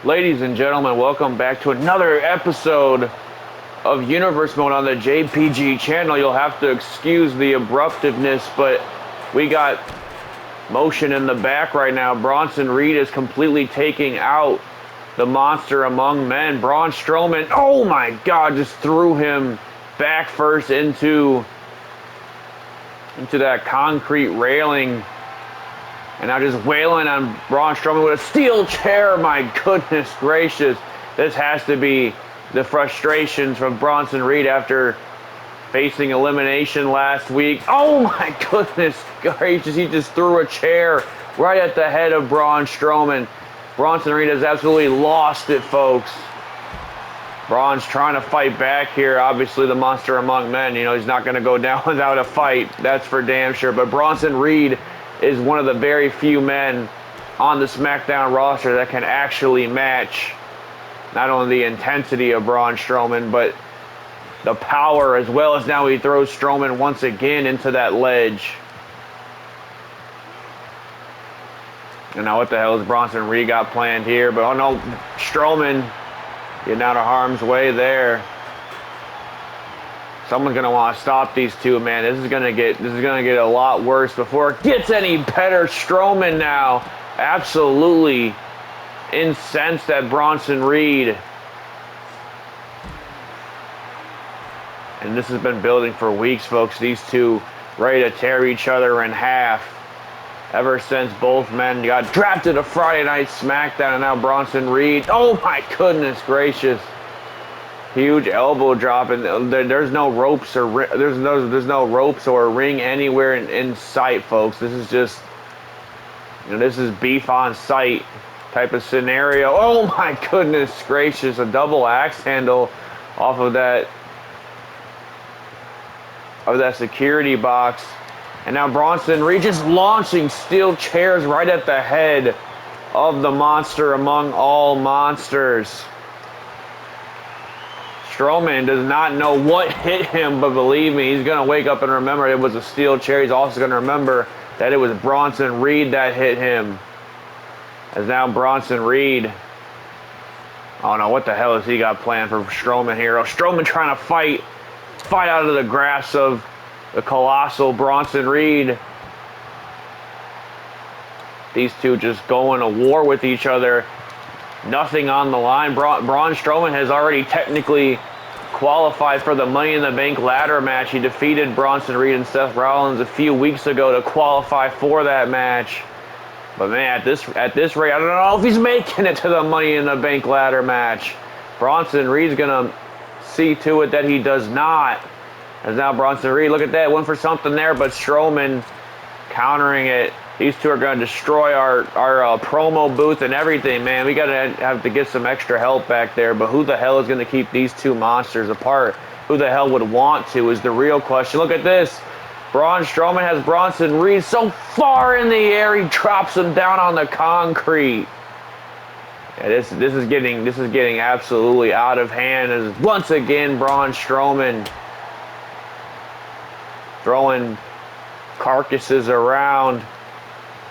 Ladies and gentlemen, welcome back to another episode of Universe Mode on the JPG channel. You'll have to excuse the abruptiveness, but we got motion in the back right now. Bronson Reed is completely taking out the monster among men. Braun Strowman, oh my God, just threw him back first into that concrete railing. And now just wailing on Braun Strowman with a steel chair. My goodness gracious. This has to be the frustrations from Bronson Reed after facing elimination last week. Oh my goodness gracious. He just threw a chair right at the head of Braun Strowman. Bronson Reed has absolutely lost it, folks. Braun's trying to fight back here. Obviously, the monster among men. You know, he's not going to go down without a fight. That's for damn sure. But Bronson Reed is one of the very few men on the Smackdown roster that can actually match not only the intensity of Braun Strowman, but the power as well. As now he throws Strowman once again into that ledge. And now what the hell is Bronson Reed got planned here? But oh no, Strowman getting out of harm's way there. Someone's gonna want to stop these two, man. This is gonna get a lot worse before it gets any better. Strowman now absolutely incensed at Bronson Reed. And this has been building for weeks, folks. These two ready to tear each other in half. Ever since both men got drafted to Friday Night Smackdown, and now Bronson Reed. Oh my goodness gracious. Huge elbow drop, and there's no ropes or there's no ropes or ring anywhere in sight, folks. This is just, you know, this is beef on sight type of scenario. Oh my goodness gracious! A double axe handle off of that security box, and now Bronson Reed just launching steel chairs right at the head of the monster among all monsters. Strowman does not know what hit him, but believe me, he's going to wake up and remember it was a steel chair. He's also going to remember that it was Bronson Reed that hit him. As now Bronson Reed, oh no, what the hell has he got planned for Strowman here? Oh, Strowman trying to fight out of the grasp of the colossal Bronson Reed. These two just going to war with each other. Nothing on the line. Braun Strowman has already technically qualified for the Money in the Bank ladder match. He defeated Bronson Reed and Seth Rollins a few weeks ago to qualify for that match. But man, at this rate, I don't know if he's making it to the Money in the Bank ladder match. Bronson Reed's gonna see to it that he does not. As now Bronson Reed, look at that, went for something there, but Strowman countering it. These two are going to destroy our promo booth and everything, man. We have to get some extra help back there. But who the hell is going to keep these two monsters apart? Who the hell would want to is the real question. Look at this. Braun Strowman has Bronson Reed so far in the air, he drops him down on the concrete. Yeah, this is getting absolutely out of hand. As once again Braun Strowman throwing carcasses around.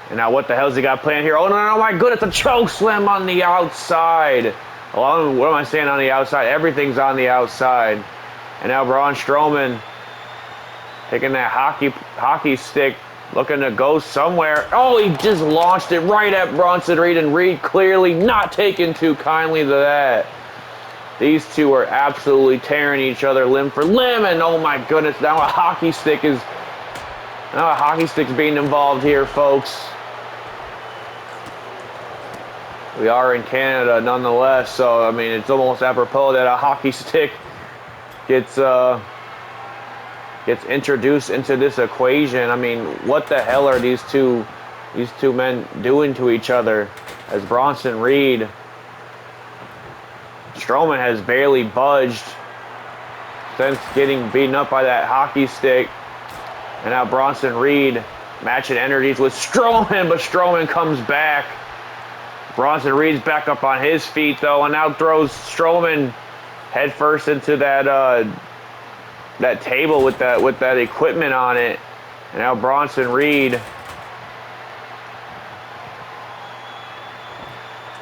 And now what the hell's he got planned here? Oh, no, my goodness, a choke slam on the outside. Well, what am I saying on the outside? Everything's on the outside. And now Braun Strowman taking that hockey stick, looking to go somewhere. Oh, he just launched it right at Bronson Reed, and Reed clearly not taking too kindly to that. These two are absolutely tearing each other limb for limb, and oh my goodness, now a hockey stick's being involved here, folks. We are in Canada nonetheless, so I mean it's almost apropos that a hockey stick gets introduced into this equation. I mean, what the hell are these two men doing to each other? As Bronson Reed, Strowman has barely budged since getting beaten up by that hockey stick. And now Bronson Reed matching energies with Strowman, but Strowman comes back. Bronson Reed's back up on his feet though, and now throws Strowman headfirst into that table with that equipment on it. And now Bronson Reed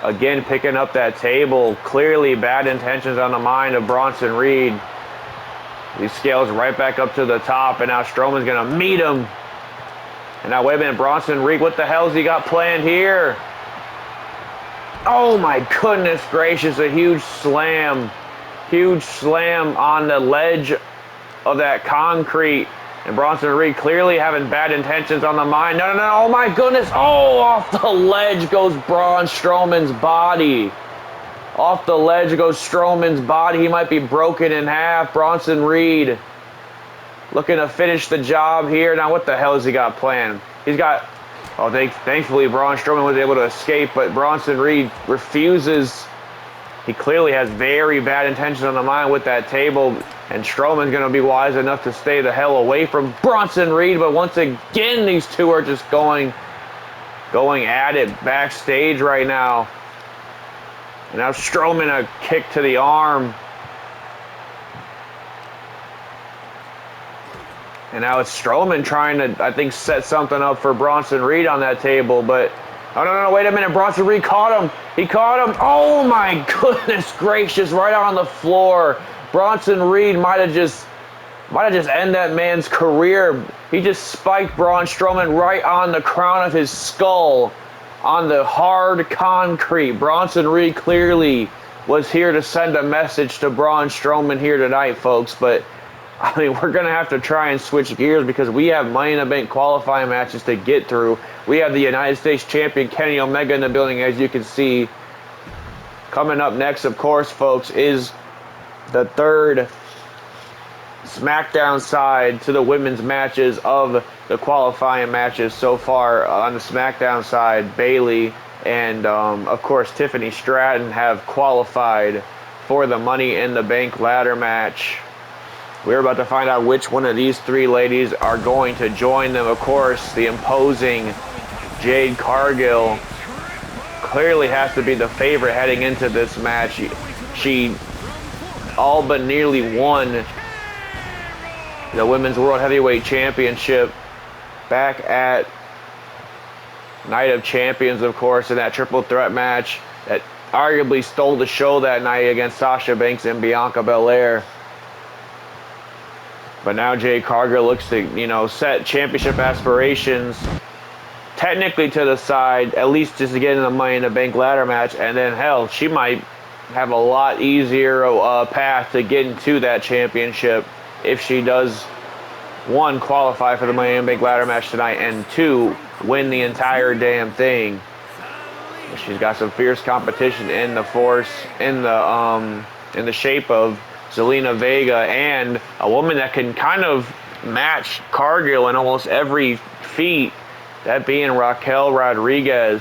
Again, picking up that table. Clearly bad intentions on the mind of Bronson Reed. He scales right back up to the top, and now Strowman's going to meet him. And now, wait a minute, Bronson Reed, what the hell's he got planned here? Oh my goodness gracious, a huge slam. Huge slam on the ledge of that concrete. And Bronson Reed clearly having bad intentions on the mind. No, oh my goodness. Oh, off the ledge goes Braun Strowman's body. Off the ledge goes Strowman's body. He might be broken in half. Bronson Reed looking to finish the job here. Now, what the hell has he got planned? He's got... Oh, thankfully, Braun Strowman was able to escape, but Bronson Reed refuses. He clearly has very bad intentions on the mind with that table, and Strowman's going to be wise enough to stay the hell away from Bronson Reed, but once again, these two are just going at it backstage right now. And now Strowman, a kick to the arm. And now it's Strowman trying to, I think, set something up for Bronson Reed on that table, but... Oh, no, wait a minute. Bronson Reed caught him. He caught him. Oh, my goodness gracious. Right on the floor. Bronson Reed might have just ended that man's career. He just spiked Braun Strowman right on the crown of his skull on the hard concrete. Bronson Reed clearly was here to send a message to Braun Strowman here tonight, folks. But, I mean, we're going to have to try and switch gears because we have Money in the Bank qualifying matches to get through. We have the United States Champion Kenny Omega in the building, as you can see. Coming up next, of course, folks, is the third Smackdown side to the women's matches of the qualifying matches so far. On the Smackdown side, Bayley and, of course, Tiffany Stratton have qualified for the Money in the Bank ladder match. We're about to find out which one of these three ladies are going to join them. Of course, the imposing Jade Cargill clearly has to be the favorite heading into this match. She all but nearly won the Women's World Heavyweight Championship back at Night of Champions, of course, in that triple threat match that arguably stole the show that night against Sasha Banks and Bianca Belair. But now Jade Cargill looks to, set championship aspirations technically to the side, at least just to get in the Money in the Bank ladder match, and then, hell, she might have a lot easier path to get into that championship if she does, one, qualify for the Money in the Bank ladder match tonight, and two, win the entire damn thing. She's got some fierce competition in the shape of Zelina Vega, and a woman that can kind of match Cargill in almost every feat, that being Raquel Rodriguez.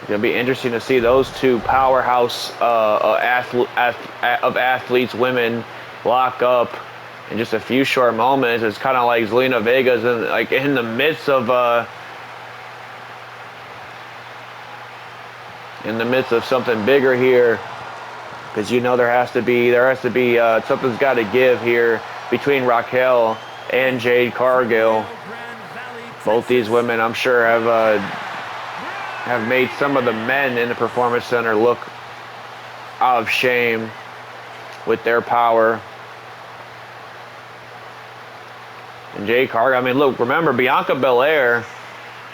It's going to be interesting to see those two powerhouse of athletes, women, lock up in just a few short moments. It's kind of like Zelina Vega's in the midst of something bigger here, because there has to be something's got to give here between Raquel and Jade Cargill. Both these women, I'm sure, have made some of the men in the Performance Center look out of shame with their power. And Jade Cargill, I mean, look, remember Bianca Belair,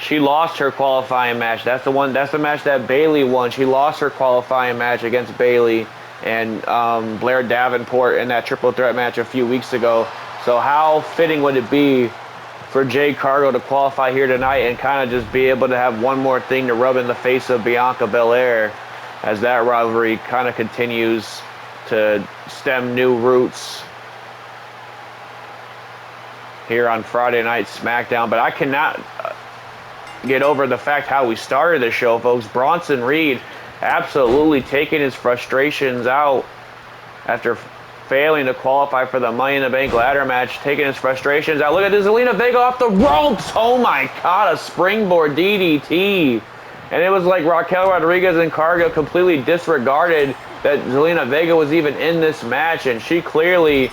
she lost her qualifying match. That's the match that Bayley won. She lost her qualifying match against Bayley and Blair Davenport in that triple threat match a few weeks ago. So how fitting would it be for Jade Cargill to qualify here tonight and kind of just be able to have one more thing to rub in the face of Bianca Belair as that rivalry kind of continues to stem new roots here on Friday Night SmackDown. But I cannot get over the fact how we started the show, folks. Bronson Reed absolutely taking his frustrations out after failing to qualify for the Money in the Bank ladder match, taking his frustrations out. Look at this, Zelina Vega off the ropes. Oh my God, a springboard DDT. And it was like Raquel Rodriguez and Cargill completely disregarded that Zelina Vega was even in this match, and she clearly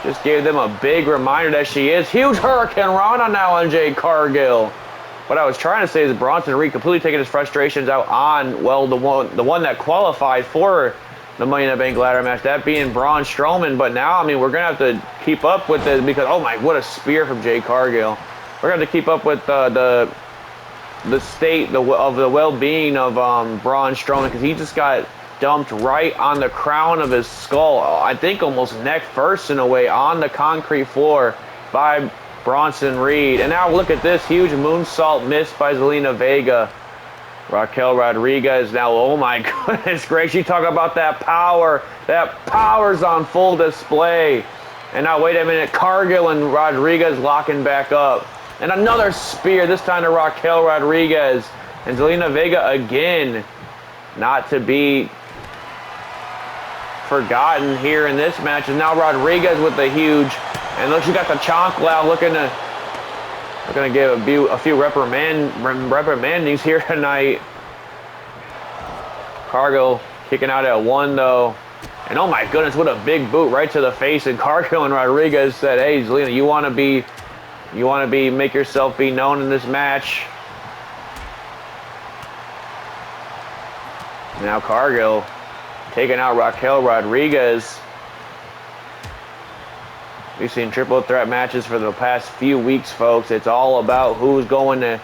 Just gave them a big reminder that she is. Huge Hurricane Rana now on Jade Cargill. What I was trying to say is Bronson Reed completely taking his frustrations out on, well, the one that qualified for the Money in the Bank ladder match, that being Braun Strowman. But now, I mean, we're going to have to keep up with this because, oh my, what a spear from Jade Cargill. We're going to have to keep up with the state of the well-being of Braun Strowman, because he just got dumped right on the crown of his skull. I think almost neck first in a way on the concrete floor by Bronson Reed. And now look at this huge moonsault miss by Zelina Vega. Raquel Rodriguez now, oh my goodness gracious, you talk about that power. That power's on full display. And now wait a minute, Cargill and Rodriguez locking back up. And another spear, this time to Raquel Rodriguez. And Zelina Vega again, not to be forgotten here in this match. And now Rodriguez with the huge, and look, she got the chonklow looking to give a few reprimandings here tonight. Cargill kicking out at 1 though. And oh my goodness, what a big boot right to the face. And Cargill and Rodriguez said, hey Zelina, you want to make yourself be known in this match. Now Cargill taking out Raquel Rodriguez. We've seen triple threat matches for the past few weeks, folks. It's all about who's going to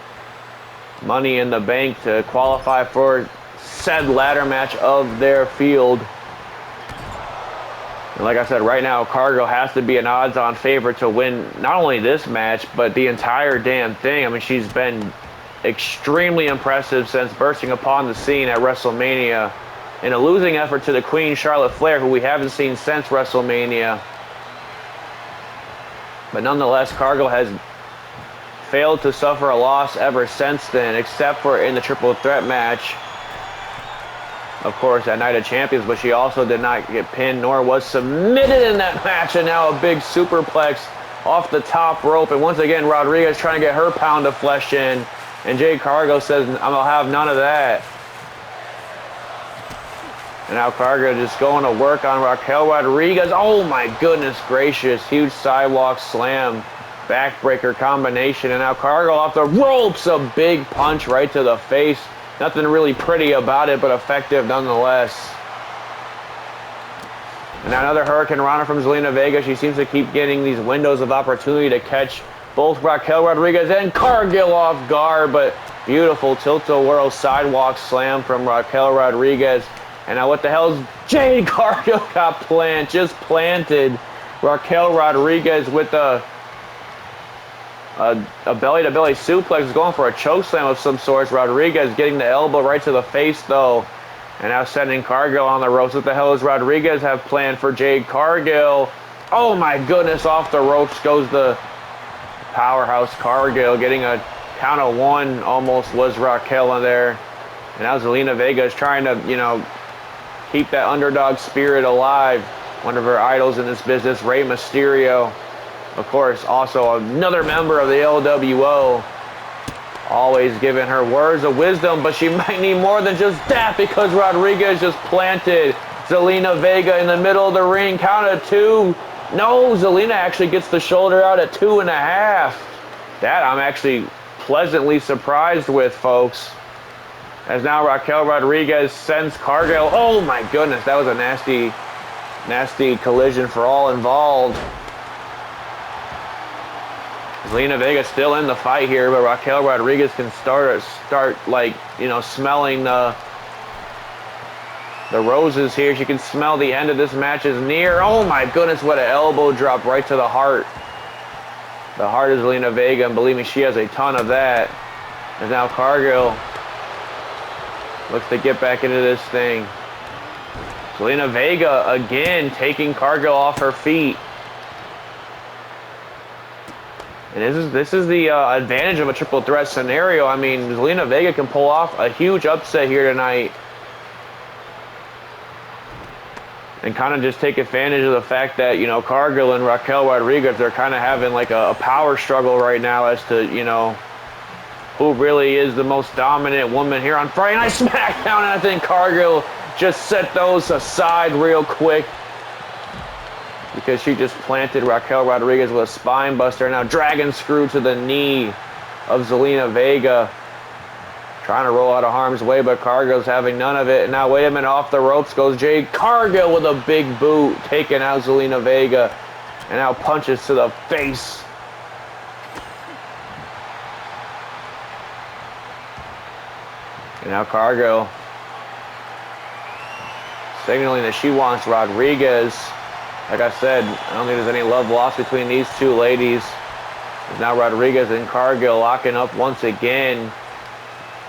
Money in the Bank to qualify for said ladder match of their field. And like I said, right now, Cargill has to be an odds-on favorite to win not only this match, but the entire damn thing. I mean, she's been extremely impressive since bursting upon the scene at WrestleMania in a losing effort to the Queen Charlotte Flair, who we haven't seen since WrestleMania. But nonetheless, Cargill has failed to suffer a loss ever since then, except for in the triple threat match, of course, at Night of Champions. But she also did not get pinned, nor was submitted in that match. And now a big superplex off the top rope. And once again, Rodriguez trying to get her pound of flesh in. And Jade Cargill says, I'm going to have none of that. And now Cargill just going to work on Raquel Rodriguez. Oh my goodness gracious. Huge sidewalk slam. Backbreaker combination. And now Cargill off the ropes. A big punch right to the face. Nothing really pretty about it, but effective nonetheless. And now another Hurricane Rana from Zelina Vega. She seems to keep getting these windows of opportunity to catch both Raquel Rodriguez and Cargill off guard. But beautiful tilt-a-whirl sidewalk slam from Raquel Rodriguez. And now what the hell is Jade Cargill got just planted Raquel Rodriguez with a belly-to-belly suplex, going for a choke slam of some sort. Rodriguez getting the elbow right to the face though. And now sending Cargill on the ropes. What the hell does Rodriguez have planned for Jade Cargill? Oh my goodness, off the ropes goes the powerhouse Cargill, getting a count of 1 almost was Raquel in there. And now Zelina Vega is trying to, keep that underdog spirit alive. One of her idols in this business, Rey Mysterio. Of course, also another member of the LWO. Always giving her words of wisdom, but she might need more than just that, because Rodriguez just planted Zelina Vega in the middle of the ring. Count of 2. No, Zelina actually gets the shoulder out at 2.5. That I'm actually pleasantly surprised with, folks. As now Raquel Rodriguez sends Cargill. Oh my goodness, that was a nasty, nasty collision for all involved. Zelina Vega still in the fight here, but Raquel Rodriguez can start like, smelling the roses here. She can smell the end of this match is near. Oh my goodness, what an elbow drop right to the heart. The heart of Zelina Vega, and believe me, she has a ton of that. And now Cargill looks to get back into this thing. Zelina Vega again taking Cargill off her feet. And this is the advantage of a triple threat scenario. I mean, Zelina Vega can pull off a huge upset here tonight. And kind of just take advantage of the fact that, Cargill and Raquel Rodriguez, they're kind of having like a power struggle right now as to, who really is the most dominant woman here on Friday Night Smackdown. And I think Cargill just set those aside real quick, because because she just planted Raquel Rodriguez with a spine buster. Now dragon screw to the knee of Zelina Vega. Trying to roll out of harm's way, but Cargill's having none of it. And now, wait a minute, off the ropes goes Jade Cargill with a big boot, taking out Zelina Vega. And now punches to the face. And now Cargill signaling that she wants Rodriguez. Like I said, I don't think there's any love lost between these two ladies. Now Rodriguez and Cargill locking up once again.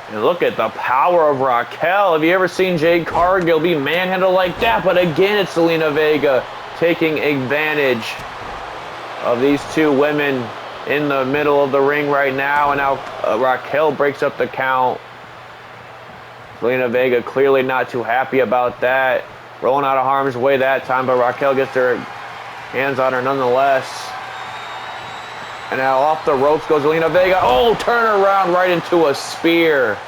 And look at the power of Raquel. Have you ever seen Jade Cargill be manhandled like that? But again, it's Zelina Vega taking advantage of these two women in the middle of the ring right now. And now Raquel breaks up the count. Zelina Vega clearly not too happy about that. Rolling out of harm's way that time, but Raquel gets her hands on her nonetheless. And now off the ropes goes Zelina Vega. Oh, turn around right into a spear.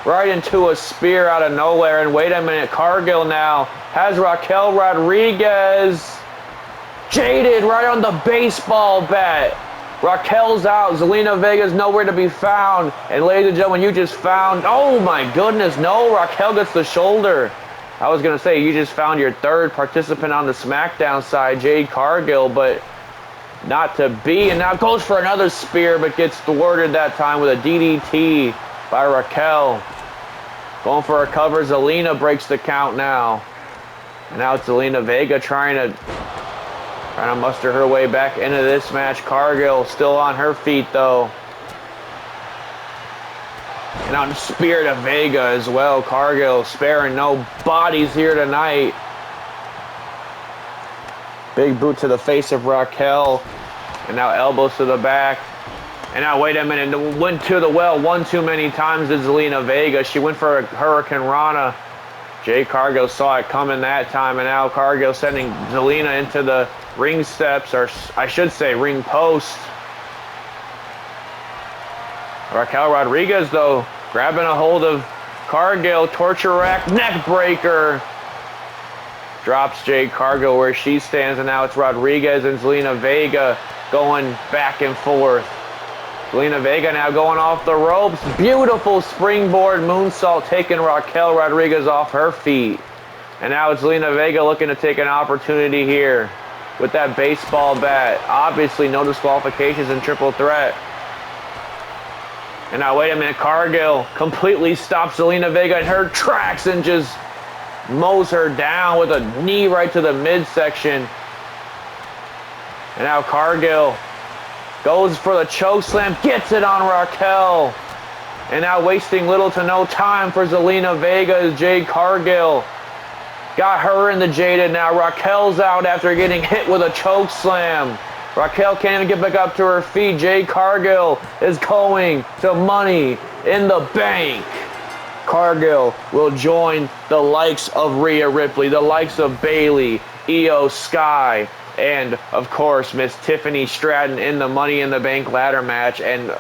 Right into a spear out of nowhere. And wait a minute, Cargill now has Raquel Rodriguez jaded right on the baseball bat. Raquel's out. Zelina Vega's nowhere to be found. And ladies and gentlemen, you just found, oh my goodness, no, Raquel gets the shoulder. I was going to say, you just found your third participant on the Smackdown side, Jade Cargill, but not to be. And now goes for another spear, but gets thwarted that time with a DDT by Raquel. Going for a cover. Zelina breaks the count now. And now it's Zelina Vega trying to muster her way back into this match. Cargill still on her feet, though. And on spear to Vega as well. Cargill sparing no bodies here tonight. Big boot to the face of Raquel. And now elbows to the back. And now, wait a minute. Went to the well one too many times to Zelina Vega. She went for a Hurricane Rana. Jade Cargill saw it coming that time. And now Cargill sending Zelina into the ring steps, or I should say ring post. Raquel Rodriguez, though, grabbing a hold of Cargill. Torture rack, neck breaker. Drops Jade Cargill where she stands, and now it's Rodriguez and Zelina Vega going back and forth. Zelina Vega now going off the ropes. Beautiful springboard moonsault taking Raquel Rodriguez off her feet. And now it's Zelina Vega looking to take an opportunity here with that baseball bat. Obviously no disqualifications in triple threat. And now, wait a minute, Cargill completely stops Zelina Vega in her tracks and just mows her down with a knee right to the midsection. And now Cargill goes for the choke slam, gets it on Raquel. And now wasting little to no time for Zelina Vega as Jade Cargill got her in the jaded. Now Raquel's out after getting hit with a choke slam. Raquel can't even get back up to her feet. Jade Cargill is going to Money in the Bank. Cargill will join the likes of Rhea Ripley, the likes of Bayley, Io Sky, and of course Miss Tiffany Stratton in the Money in the Bank ladder match. And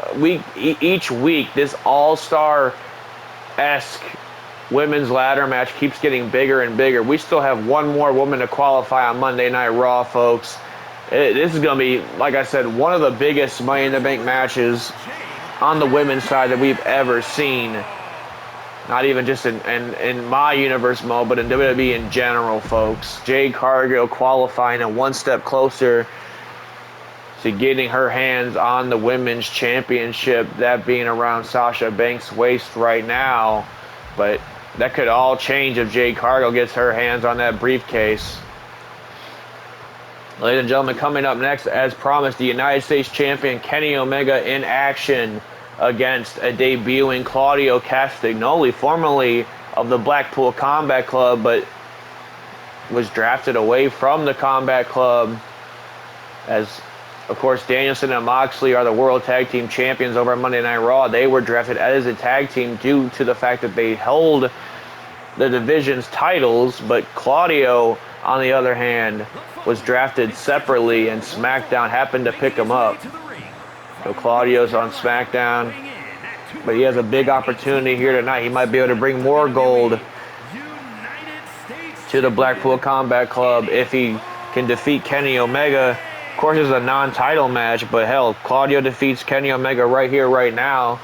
each week this all-star-esque women's ladder match keeps getting bigger and bigger. We still have one more woman to qualify on Monday Night Raw, folks. This is going to be, like I said, one of the biggest Money in the Bank matches on the women's side that we've ever seen. Not even just in my universe mode, but in WWE in general, folks. Jade Cargill qualifying and one step closer to getting her hands on the women's championship, that being around Sasha Banks' waist right now. But that could all change if Jade Cargill gets her hands on that briefcase. Ladies and gentlemen, coming up next, as promised, the United States Champion Kenny Omega in action against a debuting Claudio Castagnoli, formerly of the Blackpool Combat Club, but was drafted away from the Combat Club, as, of course, Danielson and Moxley are the World Tag Team Champions over at Monday Night Raw. They were drafted as a tag team due to the fact that they held the division's titles, but Claudio, on the other hand, was drafted separately, and SmackDown happened to pick him up. So Claudio's on SmackDown, but he has a big opportunity here tonight. He might be able to bring more gold to the Blackpool Combat Club if he can defeat Kenny Omega. Of course, it's a non-title match, but hell, Claudio defeats Kenny Omega right here, right now.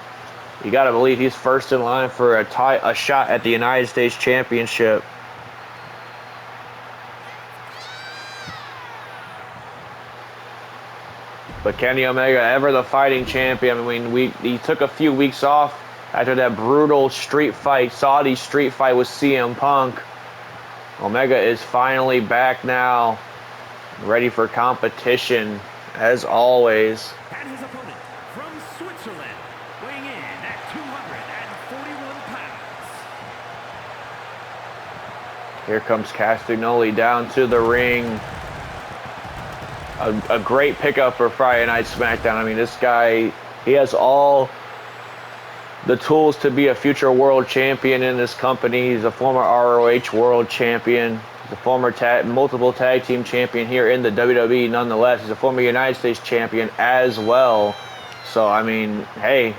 You got to believe he's first in line for a shot at the United States Championship. But Kenny Omega, ever the fighting champion. I mean, he took a few weeks off after that brutal Saudi street fight with CM Punk. Omega is finally back now, ready for competition, as always. And his opponent from Switzerland, weighing in at 241 pounds. Here comes Castagnoli down to the ring. A great pickup for Friday Night Smackdown. I mean, this guy, he has all the tools to be a future world champion in this company. He's a former ROH world champion. He's a former multiple tag team champion here in the WWE nonetheless. He's a former United States champion as well. So, I mean, hey,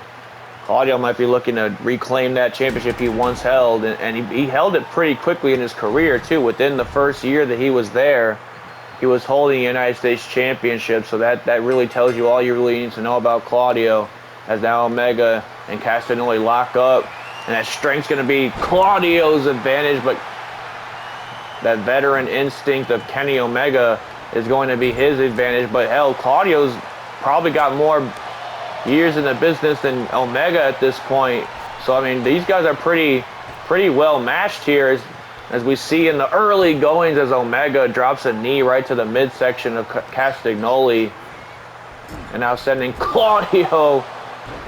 Claudio might be looking to reclaim that championship he once held. And he held it pretty quickly in his career, too. Within the first year that he was there, he was holding the United States Championship. So that really tells you all you really need to know about Claudio, as now Omega and Castagnoli lock up. And that strength's going to be Claudio's advantage, but that veteran instinct of Kenny Omega is going to be his advantage. But hell, Claudio's probably got more years in the business than Omega at this point. So, I mean, these guys are pretty well matched here, as we see in the early goings, as Omega drops a knee right to the midsection of Castagnoli. And now sending Claudio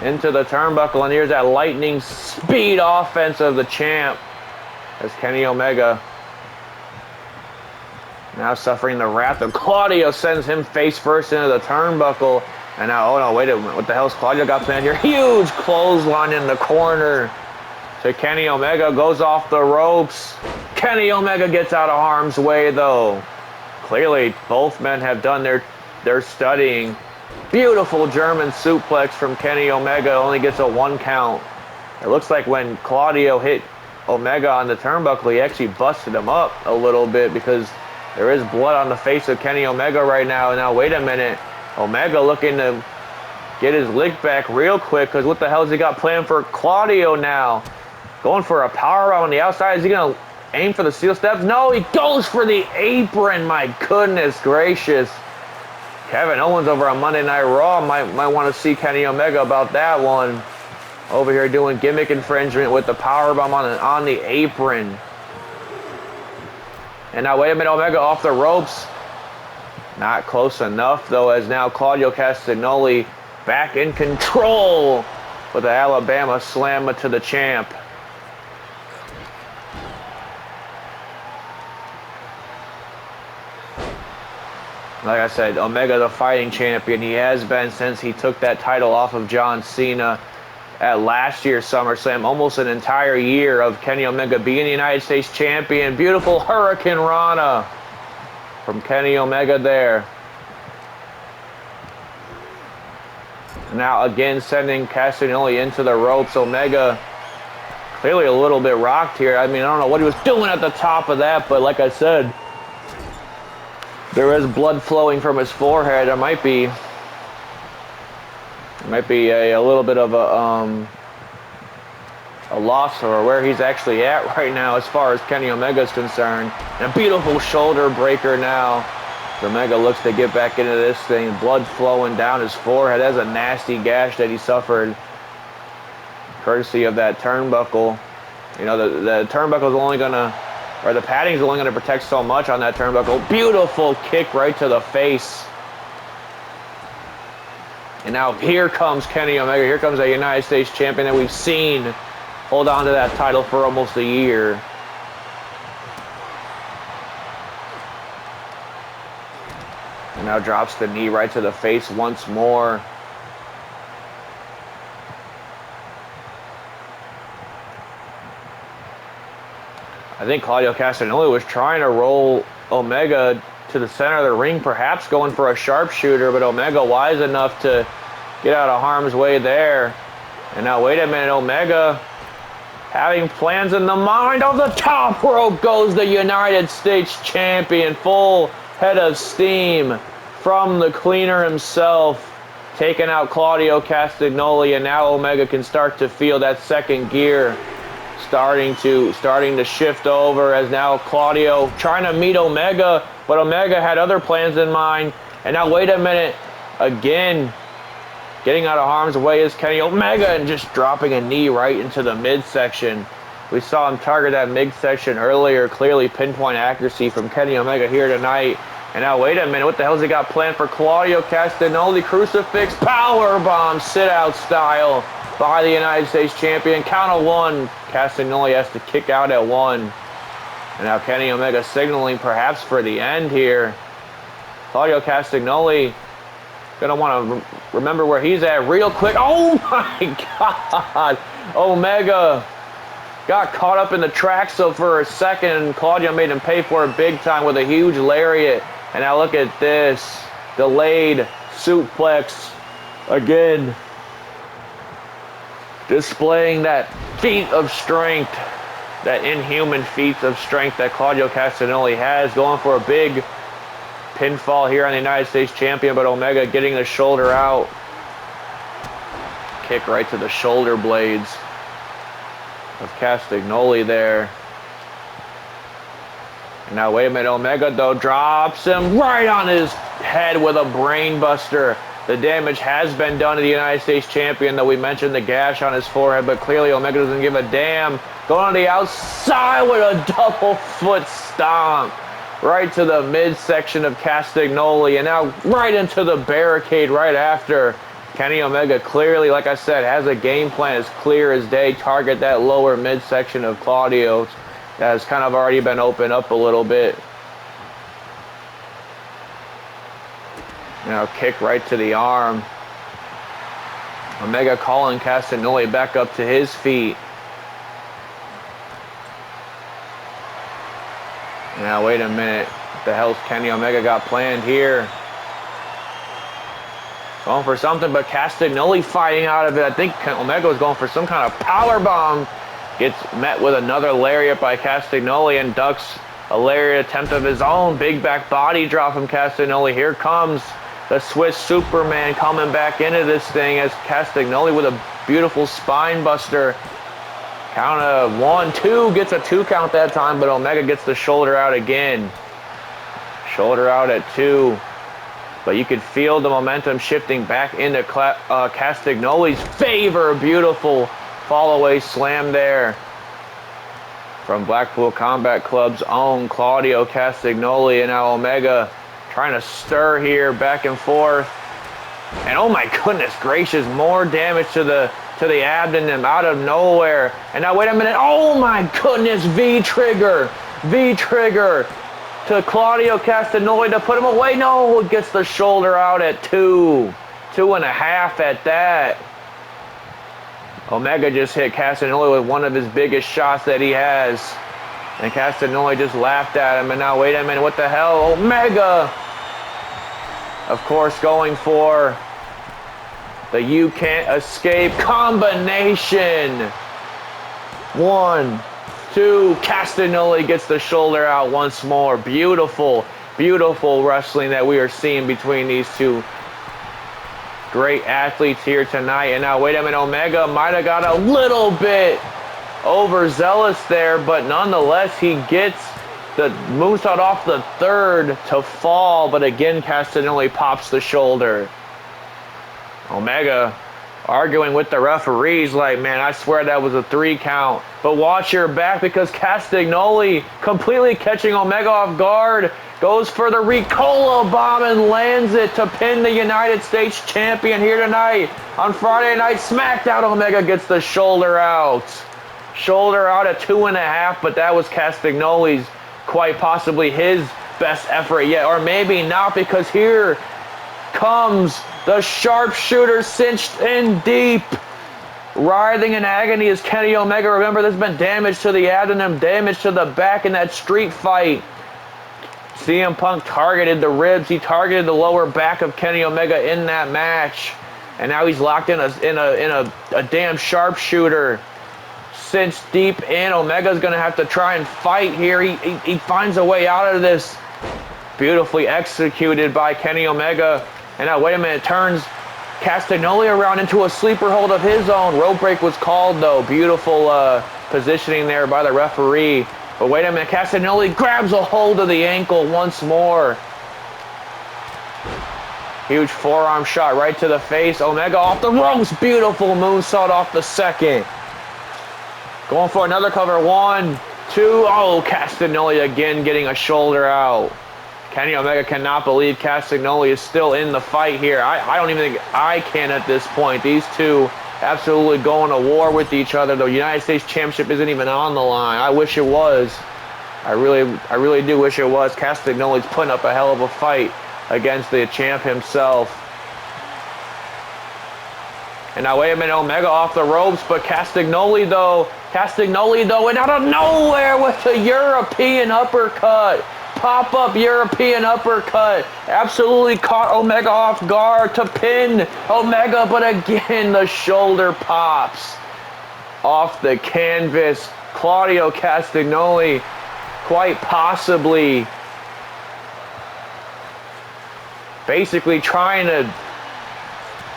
into the turnbuckle. And here's that lightning speed offense of the champ, as Kenny Omega now suffering the wrath of Claudio, sends him face first into the turnbuckle. And now, oh no, wait a minute, what the hell's Claudio got planned here? Huge clothesline in the corner to Kenny Omega, goes off the ropes. Kenny Omega gets out of harm's way, though. Clearly, both men have done their studying. Beautiful German suplex from Kenny Omega, only gets a 1 count. It looks like when Claudio hit Omega on the turnbuckle, he actually busted him up a little bit, because there is blood on the face of Kenny Omega right now. And now, wait a minute. Omega looking to get his lick back real quick, because what the hell has he got planned for Claudio now? Going for a powerbomb on the outside. Is he going to aim for the steel steps? No, he goes for the apron. My goodness gracious. Kevin Owens over on Monday Night Raw might want to see Kenny Omega about that one. Over here doing gimmick infringement with the powerbomb on the apron. And now, wait a minute, Omega off the ropes. Not close enough, though, as now Claudio Castagnoli back in control with the Alabama Slammer to the champ. Like I said, Omega the fighting champion. He has been since he took that title off of John Cena at last year's SummerSlam. Almost an entire year of Kenny Omega being the United States champion. Beautiful Hurricane Rana from Kenny Omega there. Now again sending Castagnoli into the ropes. Omega clearly a little bit rocked here. I mean, I don't know what he was doing at the top of that, but like I said, there is blood flowing from his forehead. There might be a little bit of a loss, or where he's actually at right now as far as Kenny Omega is concerned. And a beautiful shoulder breaker now. Omega looks to get back into this thing. Blood flowing down his forehead. That's a nasty gash that he suffered, courtesy of that turnbuckle. You know, the turnbuckle is only gonna, or the padding is only gonna protect so much on that turnbuckle. Beautiful kick right to the face. And now here comes Kenny Omega. Here comes a United States champion that we've seen hold on to that title for almost a year. And now drops the knee right to the face once more. I think Claudio Castagnoli was trying to roll Omega to the center of the ring, perhaps going for a sharpshooter, but Omega wise enough to get out of harm's way there. And now, wait a minute, Omega having plans in the mind. Of the top rope goes the United States champion. Full head of steam from the cleaner himself, taking out Claudio Castagnoli, and now Omega can start to feel that second gear starting to shift over, as now Claudio trying to meet Omega, but Omega had other plans in mind. And now wait a minute, again getting out of harm's way is Kenny Omega, and just dropping a knee right into the midsection. We saw him target that midsection earlier. Clearly pinpoint accuracy from Kenny Omega here tonight. And now wait a minute, what the hell's he got planned for Claudio Castagnoli? Crucifix powerbomb, sit-out style by the United States champion. Count of one. Castagnoli has to kick out at one. And now Kenny Omega signaling perhaps for the end here. Claudio Castagnoli gonna want to remember where he's at real quick. Oh my God! Omega got caught up in the track, so for a second, Claudio made him pay for it big time with a huge lariat. And now look at this. Delayed suplex again. Displaying that feat of strength, that inhuman feats of strength that Claudio Castagnoli has. Going for a big pinfall here on the United States champion, but Omega getting the shoulder out. Kick right to the shoulder blades of Castagnoli there. And now wait a minute, Omega though drops him right on his head with a brain buster. The damage has been done to the United States champion, though we mentioned the gash on his forehead, but clearly Omega doesn't give a damn. Going on the outside with a double foot stomp right to the midsection of Castagnoli, and now right into the barricade right after. Kenny Omega clearly, like I said, has a game plan as clear as day. Target that lower midsection of Claudio that has kind of already been opened up a little bit. Now kick right to the arm. Omega calling Castagnoli back up to his feet. Now wait a minute. What the hell's Kenny Omega got planned here? Going for something, but Castagnoli fighting out of it. I think Omega was going for some kind of power bomb. Gets met with another lariat by Castagnoli and ducks a lariat attempt of his own. Big back body drop from Castagnoli. Here comes the Swiss Superman coming back into this thing as Castagnoli with a beautiful spine buster. Count of 1, 2, gets a 2 count that time, but Omega gets the shoulder out again. Shoulder out at 2. But you could feel the momentum shifting back into Castagnoli's favor. Beautiful fall away slam there from Blackpool Combat Club's own Claudio Castagnoli. And now Omega trying to stir here back and forth. And oh my goodness gracious, more damage to the abdomen out of nowhere. And now wait a minute, oh my goodness, V-trigger to Claudio Castagnoli to put him away. No, it gets the shoulder out at 2, 2.5 at that. Omega just hit Castagnoli with one of his biggest shots that he has. And Castagnoli just laughed at him. And now wait a minute, what the hell? Omega, of course, going for the you can't escape combination. 1, 2, Castagnoli gets the shoulder out once more. Beautiful, beautiful wrestling that we are seeing between these two great athletes here tonight. And now wait a minute, Omega might have got a little bit overzealous there, but nonetheless he gets the moonsault off the third to fall, but again Castagnoli pops the shoulder. Omega arguing with the referees like, man, I swear that was a 3 count. But watch your back, because Castagnoli, completely catching Omega off guard, goes for the Ricola bomb and lands it to pin the United States champion here tonight on Friday Night Smackdown. Omega gets the shoulder out. Shoulder out at 2.5, but that was Castagnoli's, quite possibly his best effort yet. Or maybe not, because here comes the sharpshooter cinched in deep. Writhing in agony is Kenny Omega. Remember, there's been damage to the abdomen, damage to the back in that street fight. CM Punk targeted the ribs. He targeted the lower back of Kenny Omega in that match. And now he's locked in a damn sharpshooter. Cinched deep in. Omega's going to have to try and fight here. He finds a way out of this. Beautifully executed by Kenny Omega. And now, wait a minute, turns Castagnoli around into a sleeper hold of his own. Rope break was called, though. Beautiful positioning there by the referee. But wait a minute, Castagnoli grabs a hold of the ankle once more. Huge forearm shot right to the face. Omega off the ropes. Beautiful moonsault off the second. Going for another cover. 1, 2. Oh, Castagnoli again getting a shoulder out. Kenny Omega cannot believe Castagnoli is still in the fight here. I don't even think I can at this point. These two absolutely going to war with each other. The United States Championship isn't even on the line. I wish it was. I really do wish it was. Castagnoli's putting up a hell of a fight against the champ himself. And now, wait a minute, Omega off the ropes, but Castagnoli though, and out of nowhere with a European uppercut. Pop-up European uppercut. Absolutely caught Omega off guard to pin Omega, but again, the shoulder pops off the canvas. Claudio Castagnoli quite possibly basically trying to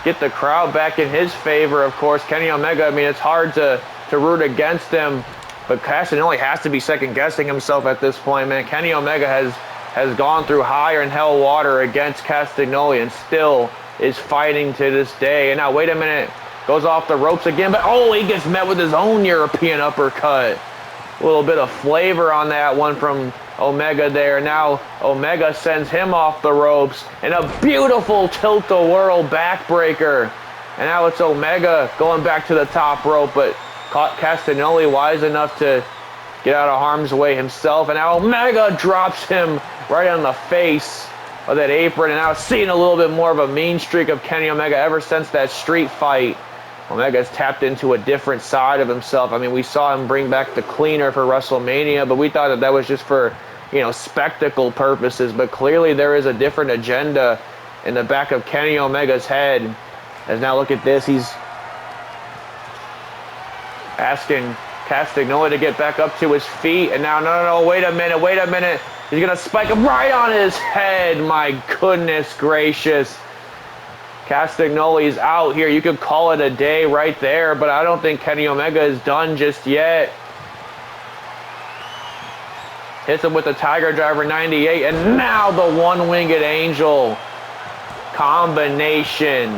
get the crowd back in his favor. Of course, Kenny Omega, I mean, it's hard to root against him, but Castagnoli has to be second-guessing himself at this point, man. Kenny Omega has gone through higher and hell water against Castagnoli and still is fighting to this day. And now, wait a minute, goes off the ropes again, but oh, he gets met with his own European uppercut. A little bit of flavor on that one from Omega there. Now Omega sends him off the ropes and a beautiful tilt-a-whirl backbreaker. And now it's Omega going back to the top rope, but caught Castagnoli wise enough to get out of harm's way himself. And now Omega drops him right on the face of that apron. And now seeing a little bit more of a mean streak of Kenny Omega ever since that street fight. Omega's tapped into a different side of himself. I mean, we saw him bring back the cleaner for WrestleMania, but we thought that was just for, you know, spectacle purposes. But clearly there is a different agenda in the back of Kenny Omega's head. As now look at this, he's asking Castagnoli to get back up to his feet. And now, no, wait a minute. He's going to spike him right on his head. My goodness gracious. Castagnoli's out here. You could call it a day right there, but I don't think Kenny Omega is done just yet. Hits him with the Tiger Driver 98, and now the one-winged angel combination.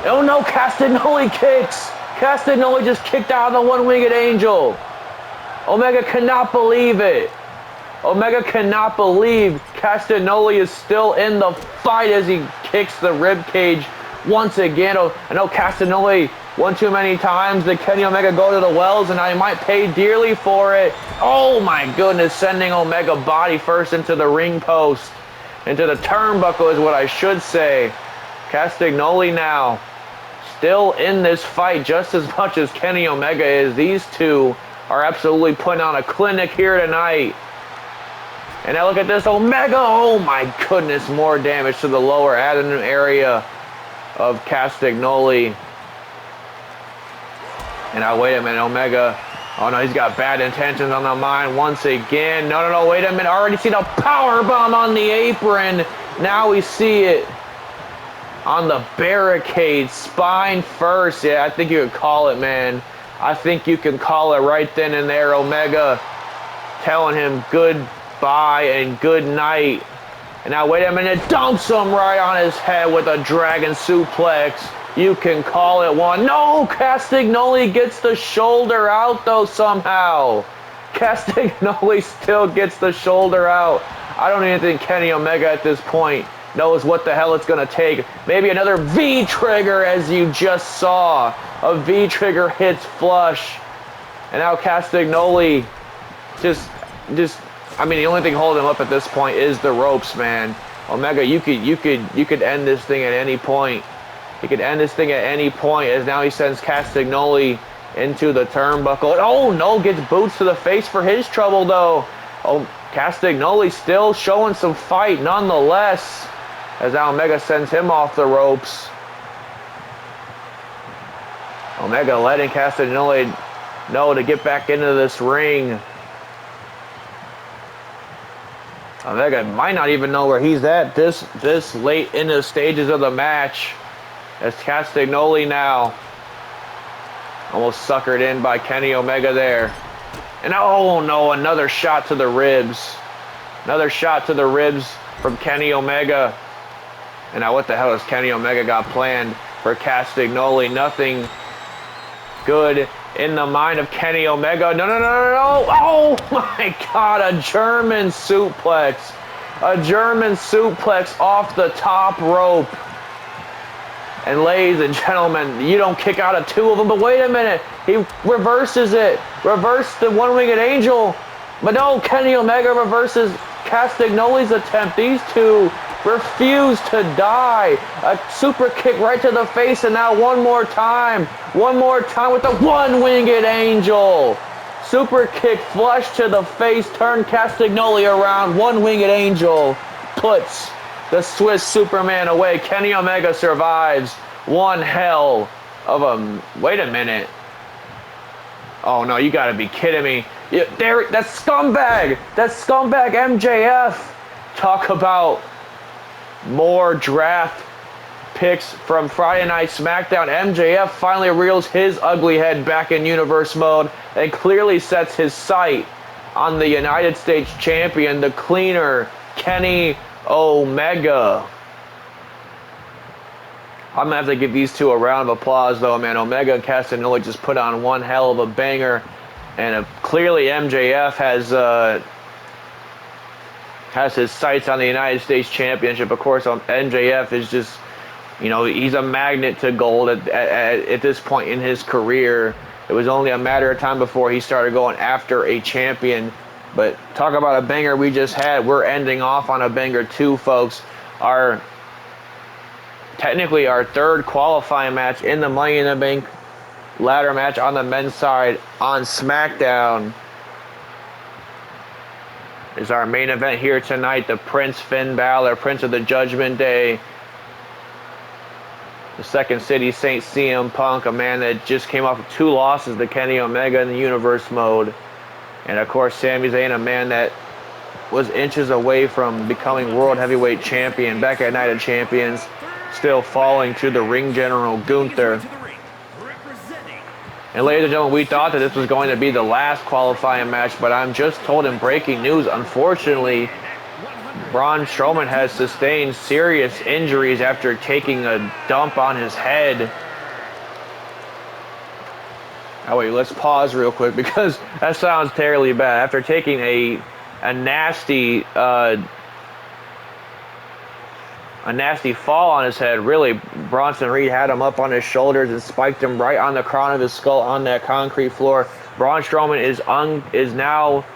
Oh no, Castagnoli kicks. Castagnoli just kicked out of the one-winged angel. Omega cannot believe it. Omega cannot believe Castagnoli is still in the fight as he kicks the ribcage once again. I know Castagnoli one too many times. Did Kenny Omega go to the wells, and I might pay dearly for it. Oh my goodness, sending Omega body first into the ring post. Into the turnbuckle is what I should say. Castagnoli now still in this fight just as much as Kenny Omega is. These two are absolutely putting on a clinic here tonight. And now look at this, Omega. Oh my goodness, more damage to the lower abdomen area of Castagnoli. And now wait a minute, Omega. Oh no, he's got bad intentions on the mind once again. No, wait a minute. Already seen a powerbomb on the apron. Now we see it on the barricade, spine first. Yeah, I think you could call it, man. I think you can call it right then and there. Omega telling him goodbye and good night. And now wait a minute, dumps him right on his head with a dragon suplex. You can call it one. No, Castagnoli gets the shoulder out though somehow. Castagnoli still gets the shoulder out. I don't even think Kenny Omega at this point knows what the hell it's going to take. Maybe another V-trigger, as you just saw. A V-trigger hits flush. And now Castagnoli just I mean, the only thing holding him up at this point is the ropes, man. Omega, you could end this thing at any point. He could end this thing at any point, as now he sends Castagnoli into the turnbuckle. And oh no, gets boots to the face for his trouble though. Oh, Castagnoli still showing some fight nonetheless, as now Omega sends him off the ropes. Omega letting Castagnoli know to get back into this ring. Vega might not even know where he's at this late in the stages of the match. As Castagnoli now almost suckered in by Kenny Omega there. And oh no, another shot to the ribs. Another shot to the ribs from Kenny Omega. And now what the hell has Kenny Omega got planned for Castagnoli? Nothing good in the mind of Kenny Omega. No, no, no, no, no. Oh my God, a German suplex. A German suplex off the top rope. And ladies and gentlemen, you don't kick out of two of them, but wait a minute. He reverses it. Reverse the one-winged angel. But no, Kenny Omega reverses Castagnoli's attempt. These two refuse to die. A super kick right to the face, and now one more time. One more time with the one-winged angel. Super kick flush to the face. Turn Castagnoli around. One-winged angel puts the Swiss Superman away. Kenny Omega survives one hell of a... Wait a minute. Oh, no, you got to be kidding me. That scumbag MJF. Talk about more draft picks from Friday Night Smackdown. MJF finally reels his ugly head back in universe mode and clearly sets his sight on the United States champion, the cleaner Kenny Omega. I'm gonna have to give these two a round of applause though, man. Omega and Castagnoli just put on one hell of a banger, and clearly MJF has his sights on the United States Championship. Of course, MJF is just, you know, he's a magnet to gold at this point in his career. It was only a matter of time before he started going after a champion. But talk about a banger we just had. We're ending off on a banger too, folks. Technically our third qualifying match in the Money in the Bank ladder match on the men's side on SmackDown is our main event here tonight. The Prince Finn Balor, Prince of the Judgment Day, the Second City Saint CM Punk, a man that just came off of 2 losses to Kenny Omega in the universe mode. And of course, Sami Zayn, a man that was inches away from becoming World Heavyweight Champion back at Night of Champions, still falling to the ring general Gunther. And ladies and gentlemen, we thought that this was going to be the last qualifying match, but I'm just told in breaking news, unfortunately, Braun Strowman has sustained serious injuries after taking a dump on his head. Oh wait, let's pause real quick because that sounds terribly bad. After taking a nasty fall on his head, really, Bronson Reed had him up on his shoulders and spiked him right on the crown of his skull on that concrete floor. Braun Strowman is now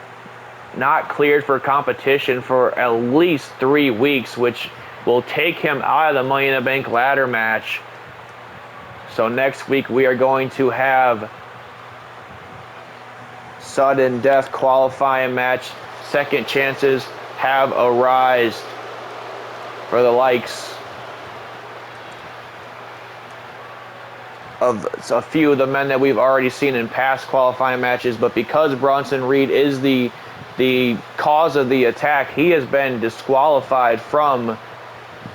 not cleared for competition for at least 3 weeks, which will take him out of the Money in the Bank ladder match. So next week we are going to have sudden death qualifying match. Second chances have arisen for the likes of a few of the men that we've already seen in past qualifying matches, but because Bronson Reed is the cause of the attack, he has been disqualified from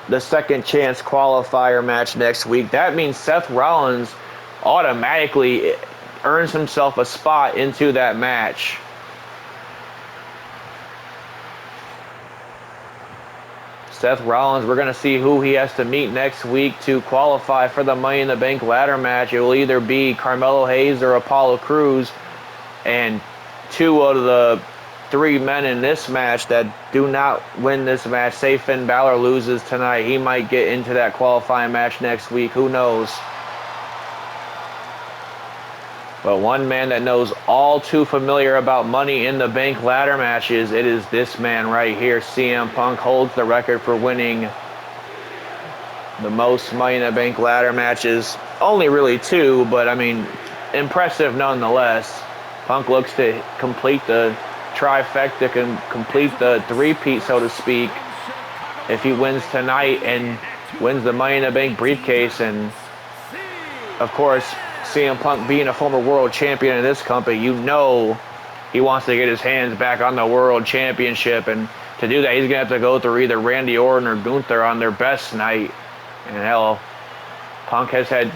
the second chance qualifier match next week. That means Seth Rollins automatically earns himself a spot into that match. Seth Rollins, we're going to see who he has to meet next week to qualify for the Money in the Bank ladder match. It will either be Carmelo Hayes or Apollo Crews, and 2 out of the 3 men in this match that do not win this match, say Finn Balor loses tonight, he might get into that qualifying match next week. Who knows? But one man that knows all too familiar about Money in the Bank ladder matches, it is this man right here. CM Punk holds the record for winning the most Money in the Bank ladder matches. Only really 2, but I mean, impressive nonetheless. Punk looks to complete the trifecta, can complete the three-peat, so to speak, if he wins tonight and wins the Money in the Bank briefcase. And of course, CM Punk being a former world champion in this company, you know he wants to get his hands back on the world championship and to do that, he's going to have to go through either Randy Orton or Gunther on their best night. And hell, Punk has had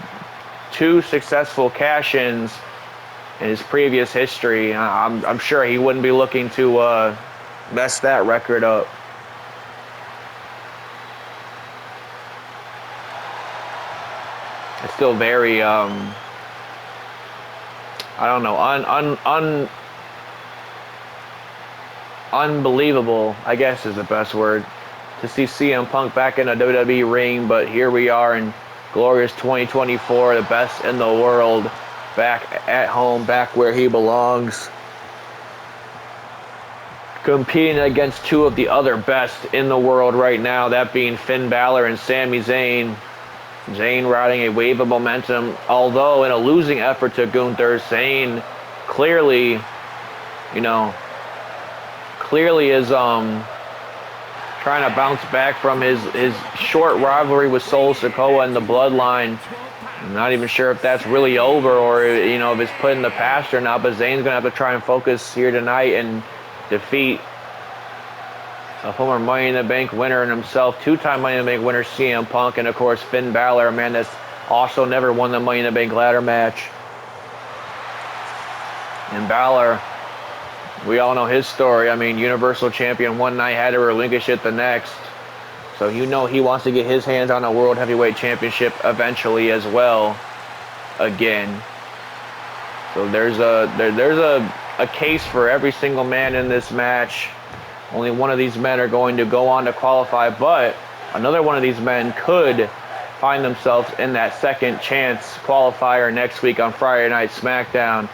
2 successful cash-ins in his previous history. I'm sure he wouldn't be looking to mess that record up. It's still very, I don't know, unbelievable, I guess is the best word, to see CM Punk back in a WWE ring, but here we are in glorious 2024, the best in the world, back at home, back where he belongs, competing against 2 of the other best in the world right now, that being Finn Balor and Sami Zayn. Zayn riding a wave of momentum, although in a losing effort to Gunther. Zayn clearly, is trying to bounce back from his short rivalry with Sol Sikoa and the Bloodline. I'm not even sure if that's really over or, if it's put in the past or not, but Zayn's going to have to try and focus here tonight and defeat a former Money in the Bank winner and himself, 2-time Money in the Bank winner CM Punk, and of course Finn Balor, a man that's also never won the Money in the Bank ladder match. And Balor, we all know his story. I mean, Universal Champion one night, had to relinquish it the next. So he wants to get his hands on a World Heavyweight Championship eventually as well, again. So there's a case for every single man in this match. Only one of these men are going to go on to qualify, but another one of these men could find themselves in that second chance qualifier next week on Friday Night Smackdown.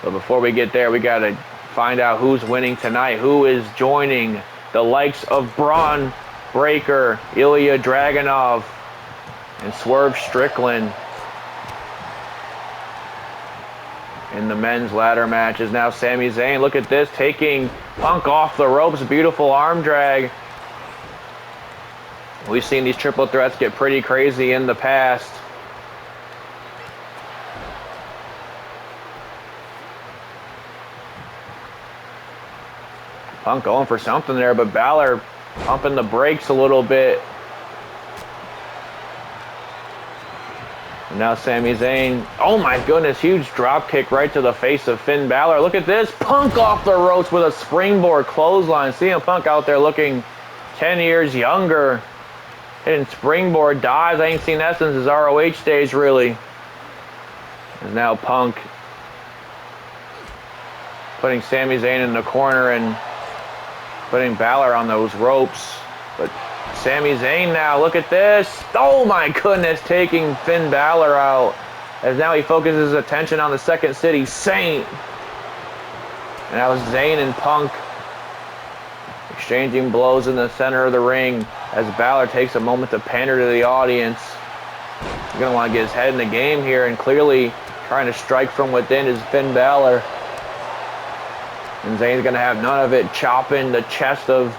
But before we get there, we got to find out who's winning tonight, who is joining the likes of Braun Breaker, Ilya Dragunov, and Swerve Strickland in the men's ladder match. Is now Sami Zayn. Look at this, taking Punk off the ropes. Beautiful arm drag. We've seen these triple threats get pretty crazy in the past. Punk going for something there, but Balor pumping the brakes a little bit. And now Sami Zayn, oh my goodness, huge drop kick right to the face of Finn Balor. Look at this, Punk off the ropes with a springboard clothesline. CM Punk out there looking 10 years younger. Hitting springboard dives, I ain't seen that since his ROH days really. And now Punk putting Sami Zayn in the corner and putting Balor on those ropes. But Sami Zayn now, look at this. Oh my goodness, taking Finn Balor out. As now he focuses his attention on the Second City Saint. And now Zayn and Punk exchanging blows in the center of the ring as Balor takes a moment to pander to the audience. He's going to want to get his head in the game here, and clearly trying to strike from within is Finn Balor. And Zayn's going to have none of it, chopping the chest of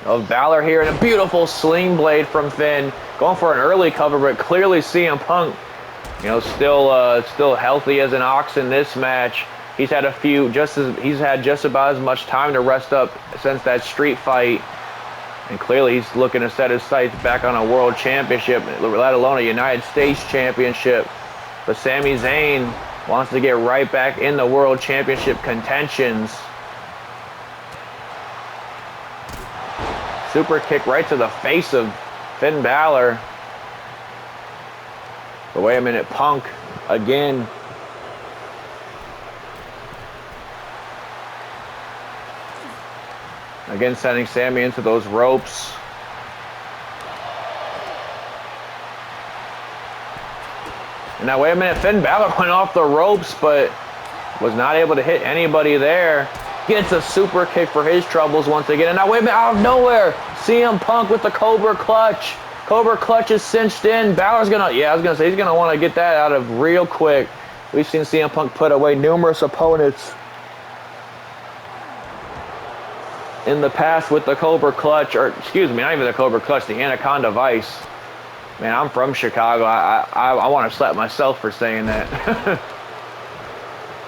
Balor here, and a beautiful sling blade from Finn. Going for an early cover, but clearly CM Punk, still healthy as an ox in this match. He's had he's had just about as much time to rest up since that street fight. And clearly he's looking to set his sights back on a world championship, let alone a United States championship. But Sami Zayn wants to get right back in the world championship contentions. Super kick right to the face of Finn Balor. But wait a minute, Punk again. Again, sending Sami into those ropes. And now, wait a minute, Finn Balor went off the ropes, but was not able to hit anybody there. Gets a super kick for his troubles once again. And now, wait a minute, out of nowhere, CM Punk with the Cobra Clutch. Cobra Clutch is cinched in. Balor's gonna, I was gonna say, he's gonna want to get that out of real quick. We've seen CM Punk put away numerous opponents in the past with the Cobra Clutch, or excuse me, not even the Cobra Clutch, the Anaconda Vice. Man, I'm from Chicago. I want to slap myself for saying that.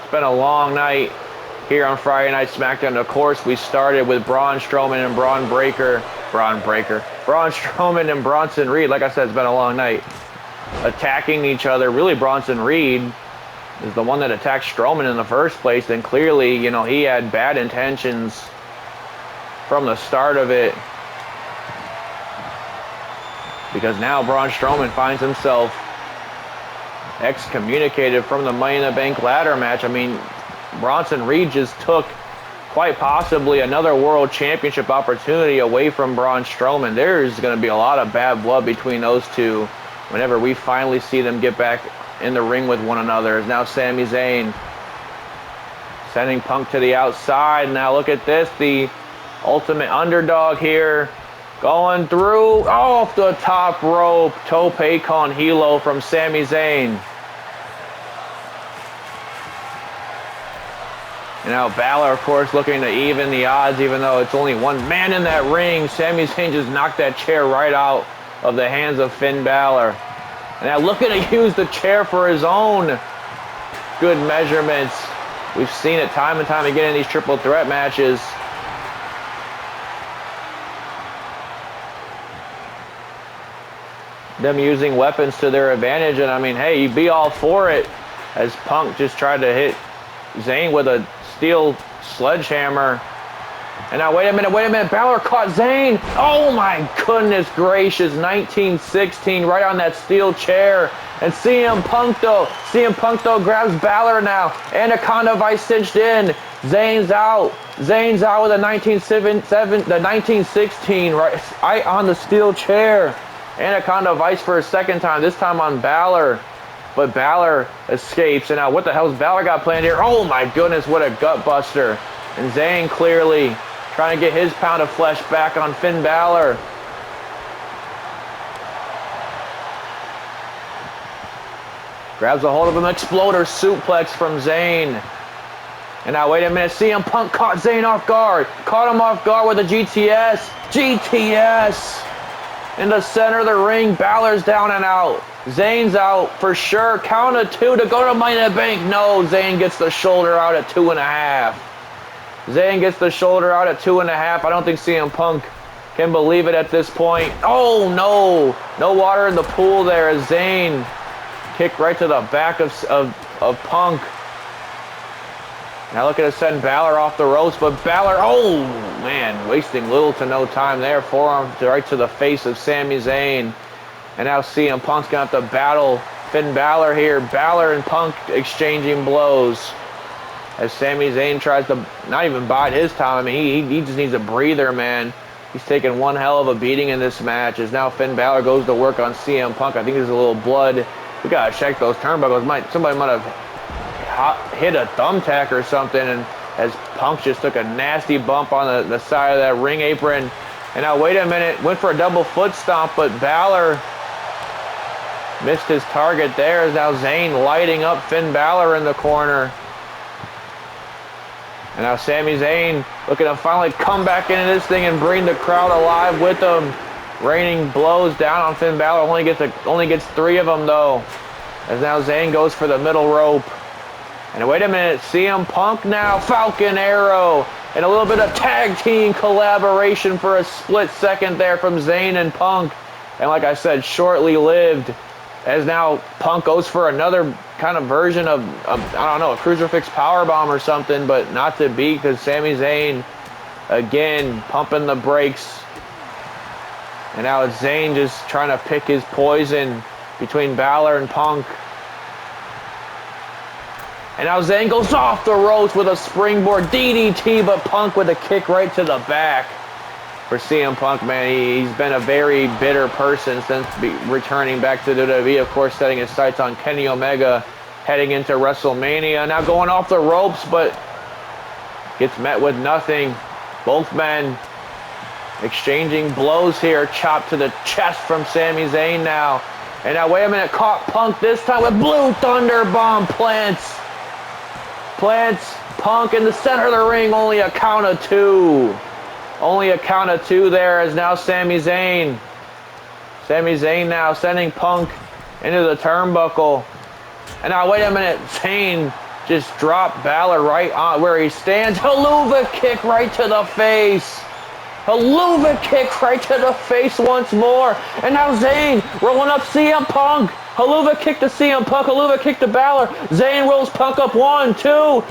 It's been a long night here on Friday Night SmackDown. Of course, we started with Braun Strowman and Braun Strowman and Bronson Reed. Like I said, it's been a long night. Attacking each other. Really, Bronson Reed is the one that attacked Strowman in the first place. And clearly, you know, he had bad intentions from the start of it. Because now Braun Strowman finds himself excommunicated from the Money in the Bank ladder match. I mean, Bronson Reed just took quite possibly another world championship opportunity away from Braun Strowman. There's going to be a lot of bad blood between those two whenever we finally see them get back in the ring with one another. Now Sami Zayn sending Punk to the outside. Now look at this, the ultimate underdog here going through off the top rope. Tope con hilo from Sami Zayn. And now Balor, of course, looking to even the odds, even though it's only one man in that ring. Sami Zayn just knocked that chair right out of the hands of Finn Balor. And now looking to use the chair for his own good measurements. We've seen it time and time again in these triple threat matches. Them using weapons to their advantage. And I mean, hey, you'd be all for it, as Punk just tried to hit Zayn with a steel sledgehammer. And now wait a minute, Balor caught Zayn. Oh my goodness gracious, 1916 right on that steel chair. And CM Punk though grabs Balor now. Anaconda Vice cinched in. Zayn's out with a 1916 right on the steel chair. Anaconda Vice for a second time, this time on Balor. But Balor escapes. And now what the hell's Balor got planned here? Oh my goodness, what a gut buster. And Zayn clearly trying to get his pound of flesh back on Finn Balor. Grabs a hold of him, exploder suplex from Zayn. And now wait a minute, CM Punk caught Zayn off guard. Caught him off guard with a GTS. In the center of the ring, Balor's down and out. Zayn's out for sure. Count of two to go to Money in the Bank. No, Zayn gets the shoulder out at 2.5. Zayn gets the shoulder out at 2.5. I don't think CM Punk can believe it at this point. Oh no! No water in the pool there as Zayn kicked right to the back of Punk. Now looking to send Balor off the ropes, but Balor, oh man, wasting little to no time there. Forearm right to the face of Sami Zayn. And now CM Punk's going to have to battle Finn Balor here. Balor and Punk exchanging blows as Sami Zayn tries to not even bide his time. I mean, he just needs a breather, man. He's taking one hell of a beating in this match as now Finn Balor goes to work on CM Punk. I think there's a little blood. We got to check those turnbuckles. Somebody might have hit a thumbtack or something, and as Punk just took a nasty bump on the side of that ring apron. And now wait a minute, went for a double foot stomp, but Balor missed his target there as now Zayn lighting up Finn Balor in the corner. And now Sami Zayn looking to finally come back into this thing and bring the crowd alive with him. Raining blows down on Finn Balor, only gets 3 of them though. As now Zayn goes for the middle rope. And wait a minute, CM Punk now, Falcon Arrow. And a little bit of tag team collaboration for a split second there from Zayn and Punk. And like I said, shortly lived. As now Punk goes for another kind of version of I don't know, a crucifix powerbomb or something, but not to be, because Sami Zayn, again, pumping the brakes. And now it's Zayn just trying to pick his poison between Balor and Punk. And now Zayn goes off the ropes with a springboard DDT, but Punk with a kick right to the back. For CM Punk, man, he's been a very bitter person since returning back to WWE. Of course, setting his sights on Kenny Omega heading into WrestleMania. Now going off the ropes, but gets met with nothing. Both men exchanging blows here. Chop to the chest from Sami Zayn now. And now, wait a minute, caught Punk this time with Blue Thunder Bomb. Plants Punk in the center of the ring. Only a count of 2. Only a count of 2 there as now Sami Zayn now sending Punk into the turnbuckle. And now wait a minute, Zayn just dropped Balor right on where he stands. Haluva kick right to the face. Haluva kick right to the face once more. And now Zayn rolling up CM Punk. Haluva kick to CM Punk. Haluva kick to Balor. Zayn rolls Punk up. 1, 2, 3.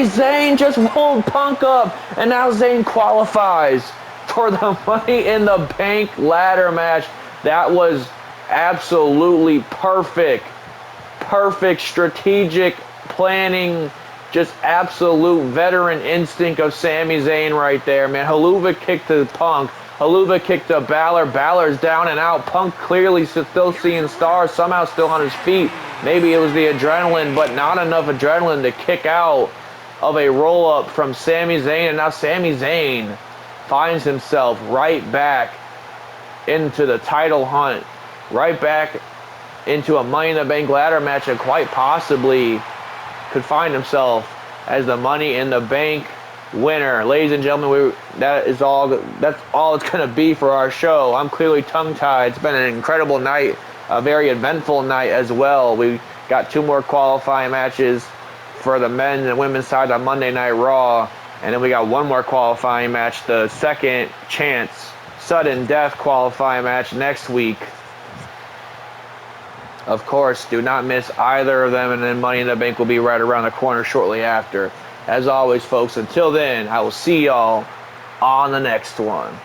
Zayn just rolled Punk up. And now Zayn qualifies for the Money in the Bank ladder match. That was absolutely perfect. Perfect strategic planning. Just absolute veteran instinct of Sami Zayn right there, man. Haluva kicked to Punk. Haluva kicked to Balor. Balor's down and out. Punk clearly still seeing stars, somehow still on his feet. Maybe it was the adrenaline, but not enough adrenaline to kick out of a roll-up from Sami Zayn. And now Sami Zayn finds himself right back into the title hunt. Right back into a Money in the Bank ladder match, and quite possibly could find himself as the Money in the Bank winner. Ladies and gentlemen, that's all it's going to be for our show. I'm clearly tongue-tied. It's been an incredible night, a very eventful night as well. We got 2 more qualifying matches for the men's and women's side on Monday Night Raw, and then we got 1 more qualifying match, the second chance sudden death qualifying match next week. Of course, do not miss either of them, and then Money in the Bank will be right around the corner shortly after. As always, folks, until then, I will see y'all on the next one.